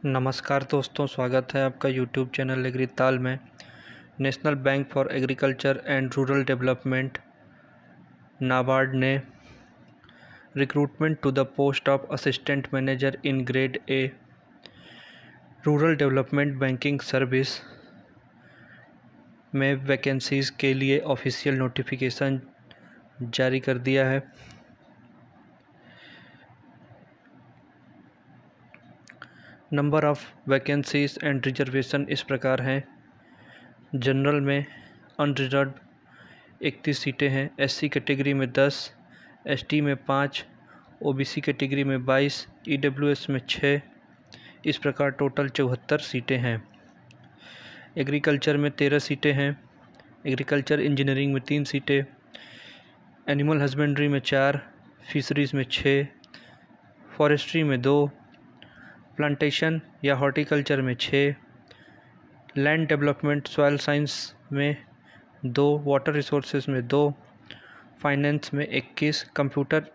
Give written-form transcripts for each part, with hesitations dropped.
नमस्कार दोस्तों, स्वागत है आपका यूट्यूब चैनल एग्रीताल में। National Bank for Agriculture and Rural Development NABARD ने recruitment to the post of assistant manager in grade A rural development banking service में वैकेंसीज़ के लिए ऑफिशियल नोटिफिकेशन जारी कर दिया है। Number of vacancies and reservation इस प्रकार हैं। जनरल में अनरिजर्व 31 सीटें हैं, एससी कैटेगरी में 10, एसटी में 5, ओबीसी कैटेगरी में 22, ईडब्ल्यूएस में 6। इस प्रकार टोटल 74 सीटें हैं। एग्रीकल्चर में 13 सीटें हैं, एग्रीकल्चर इंजीनियरिंग में 3 सीटें, एनिमल हस्बेंड्री में 4, फिशरीज़ में 6, फॉरेस्ट्री में 2, प्लांटेशन या हॉर्टिकल्चर में 6, लैंड डेवलपमेंट सॉइल साइंस में 2, वाटर रिसोर्सेज में 2, फाइनेंस में 21, कंप्यूटर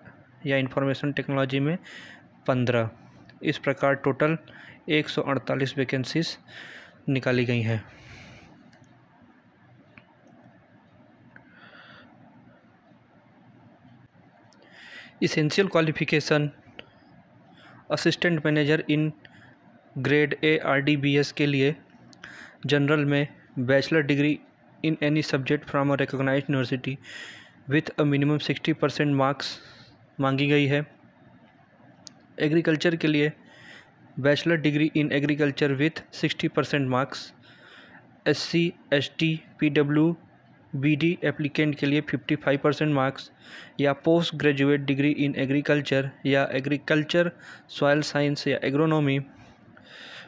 या इंफॉर्मेशन टेक्नोलॉजी में 15। इस प्रकार टोटल 148 वैकेंसीज निकाली गई हैं। Essential qualification assistant manager in grade A RDBS के लिए जनरल में bachelor degree in any subject from a recognized university with a minimum 60% marks मांगी गई है। एग्रीकल्चर के लिए bachelor degree in agriculture with 60% marks, SC, ST, PW, BD applicant के लिए 55% मार्क्स या post graduate degree in agriculture या agriculture soil science या एग्रोनॉमी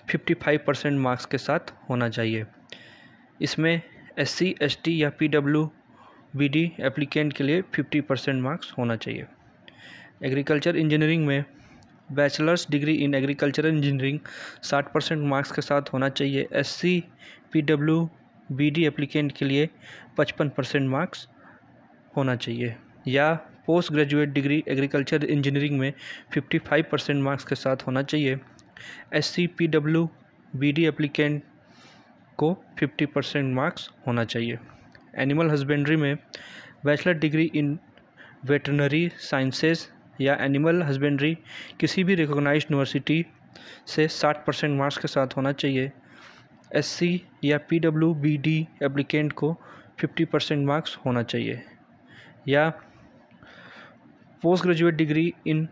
55% मार्क्स के साथ होना चाहिए। इसमें एससी, एसटी या पीडब्ल्यू बीडी एप्लीकेंट के लिए 50% मार्क्स होना चाहिए। एग्रीकल्चर इंजीनियरिंग में bachelors degree in agricultural engineering 60% marks के साथ होना चाहिए। एससी, पीडब्ल्यू बीडी एप्लीकेंट के लिए 55% मार्क्स होना चाहिए या post graduate degree agriculture engineering में 55% मार्क्स के साथ होना चाहिए। एससी, पीडब्ल्यू बीडी एप्लीकेंट को 50% मार्क्स होना चाहिए। एनिमल हस्बेंड्री में बैचलर डिग्री इन वेटरनरी साइंसेज या एनिमल हस्बेंड्री किसी भी रिकॉग्नाइज्ड यूनिवर्सिटी से 60% मार्क्स के साथ होना चाहिए। एससी या पीडब्ल्यू बीडी एप्लीकेंट को 50% मार्क्स होना चाहिए या पोस्ट ग्रेजुएट डिग्री इन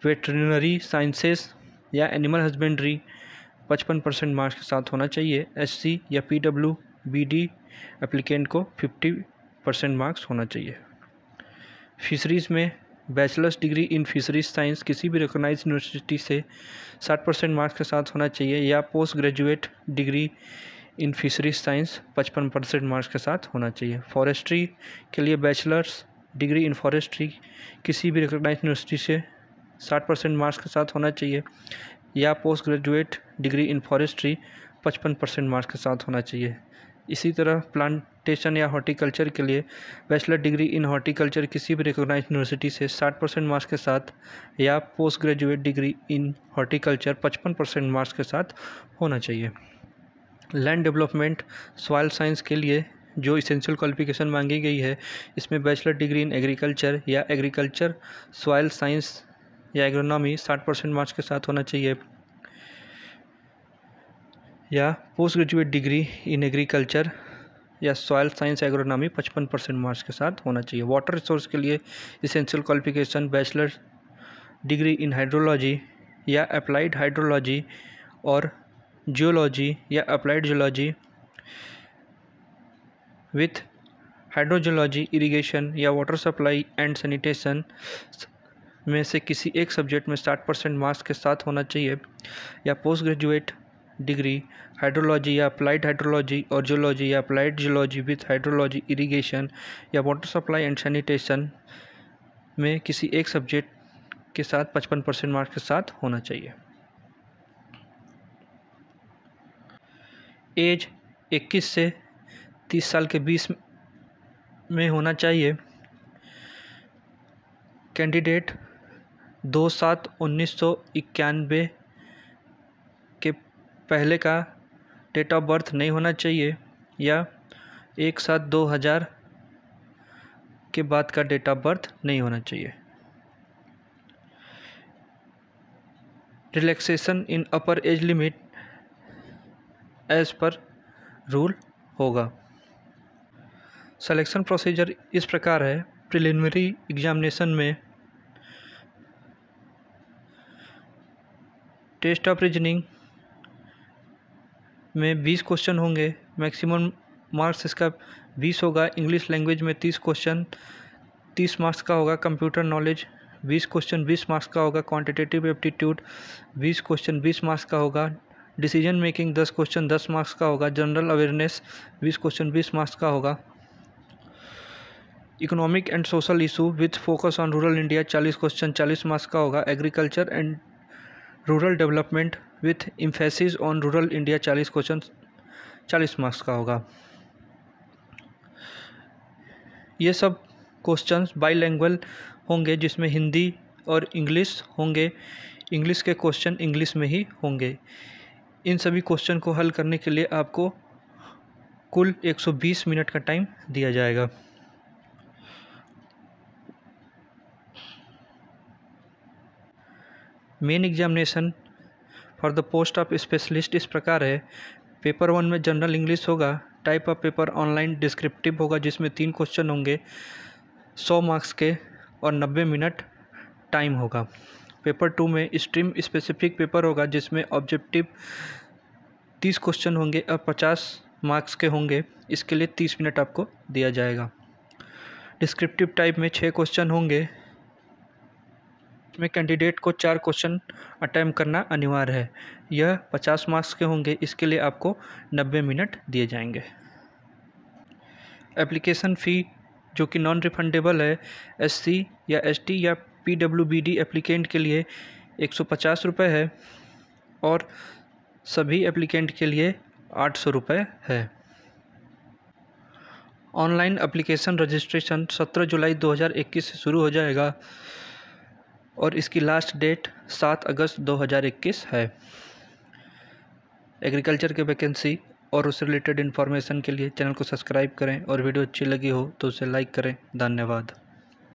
वेटरनरी साइंसेज या एनिमल हस्बेंड्री 55% मार्क्स के साथ होना चाहिए। एससी या पीडब्ल्यू बीडी एप्लीकेंट को 50% मार्क्स होना चाहिए। फिशरीज़ में bachelors degree in fisheries science किसी भी रिकॉग्नाइज्ड यूनिवर्सिटी से 60% मार्क्स के साथ होना चाहिए या post graduate degree in fisheries science 55% marks के साथ होना चाहिए। फॉरेस्ट्री के लिए बैचलर्स डिग्री इन फॉरेस्ट्री किसी भी रिकॉग्नाइज्ड यूनिवर्सिटी से 60% मार्क्स के साथ होना चाहिए या post graduate degree in forestry 55% marks के साथ होना चाहिए। इसी तरह प्लांटेशन या हॉर्टिकल्चर के लिए बैचलर डिग्री इन हॉर्टिकल्चर किसी भी रिकॉग्नाइज्ड यूनिवर्सिटी से 60% मार्क्स के साथ या पोस्ट ग्रेजुएट डिग्री इन हॉर्टिकल्चर 55% मार्क्स के साथ होना चाहिए। लैंड डेवलपमेंट सॉइल साइंस के लिए जो इसेंशियल क्वालिफिकेशन मांगी गई है, इसमें बैचलर डिग्री इन एग्रीकल्चर या एग्रीकल्चर सॉइल साइंस या एग्रोनॉमी 60% मार्क्स के साथ होना चाहिए या post graduate degree in agriculture या सॉइल साइंस एग्रोनॉमी 55% मार्क्स के साथ होना चाहिए। वाटर रिसोर्स के लिए इसेंशियल क्वालिफिकेशन बैचलर डिग्री इन हाइड्रोलॉजी या अप्लाइड हाइड्रोलॉजी और जियोलॉजी या applied geology with hydrogeology, irrigation या वाटर सप्लाई एंड सैनिटेशन में से किसी एक सब्जेक्ट में 60% मार्क्स के साथ होना चाहिए या पोस्ट ग्रेजुएट डिग्री हाइड्रोलॉजी या अप्लाइड हाइड्रोलॉजी और जियोलॉजी या applied geology with hydrology, irrigation या वाटर सप्लाई एंड सैनिटेशन में किसी एक सब्जेक्ट के साथ 55% मार्क्स के साथ होना चाहिए। एज 21 से 30 साल के बीच में होना चाहिए। कैंडिडेट 2/7/1991 के पहले का डेट ऑफ बर्थ नहीं होना चाहिए या 1/7/2000 के बाद का डेट ऑफ बर्थ नहीं होना चाहिए। Relaxation in upper age limit as per rule होगा। सिलेक्शन प्रोसीजर इस प्रकार है। प्रिलिमिनरी एग्जामिनेशन में टेस्ट ऑफ रीजनिंग में 20 क्वेश्चन होंगे, मैक्सिमम मार्क्स इसका 20 होगा। इंग्लिश लैंग्वेज में 30 क्वेश्चन 30 मार्क्स का होगा। कंप्यूटर नॉलेज 20 क्वेश्चन 20 मार्क्स का होगा। क्वांटिटेटिव एप्टीट्यूड 20 क्वेश्चन 20 मार्क्स का होगा। डिसीजन मेकिंग 10 क्वेश्चन 10 मार्क्स का होगा। जनरल अवेयरनेस 20 क्वेश्चन 20 मार्क्स का होगा। Economic and social issue with focus on rural India 40 question 40 marks का होगा। Agriculture and Rural development with emphasis on rural India 40 question 40 marks का होगा। ये सब क्वेश्चंस बाईलैंग्वेज होंगे जिसमें हिंदी और इंग्लिश होंगे। इंग्लिश के क्वेश्चन इंग्लिश में ही होंगे। इन सभी क्वेश्चन को हल करने के लिए आपको कुल 120 मिनट का टाइम दिया जाएगा। Main examination for the post of specialist इस प्रकार है। पेपर 1 में जनरल इंग्लिश होगा। Type of paper online descriptive होगा जिसमें 3 क्वेश्चन होंगे 100 मार्क्स के और 90 मिनट टाइम होगा। पेपर 2 में स्ट्रीम स्पेसिफिक पेपर होगा जिसमें ऑब्जेक्टिव 30 क्वेश्चन होंगे और 50 मार्क्स के होंगे। इसके लिए 30 मिनट आपको दिया जाएगा। डिस्क्रिप्टिव टाइप में 6 क्वेश्चन होंगे में कैंडिडेट को 4 क्वेश्चन अटेम्प्ट करना अनिवार्य है। यह 50 मार्क्स के होंगे। इसके लिए आपको 90 मिनट दिए जाएंगे। एप्लीकेशन फ़ी जो कि नॉन रिफंडेबल है, SC या ST या PWBD एप्लीकेंट के लिए 150 रुपये है और सभी एप्लीकेंट के लिए 800 रुपये है। ऑनलाइन एप्लीकेशन रजिस्ट्रेशन 17 जुलाई 2021 से शुरू हो जाएगा और इसकी लास्ट डेट 7 अगस्त 2021 है। एग्रीकल्चर के वैकेंसी और उससे रिलेटेड इन्फॉर्मेशन के लिए चैनल को सब्सक्राइब करें और वीडियो अच्छी लगी हो तो उसे लाइक करें। धन्यवाद।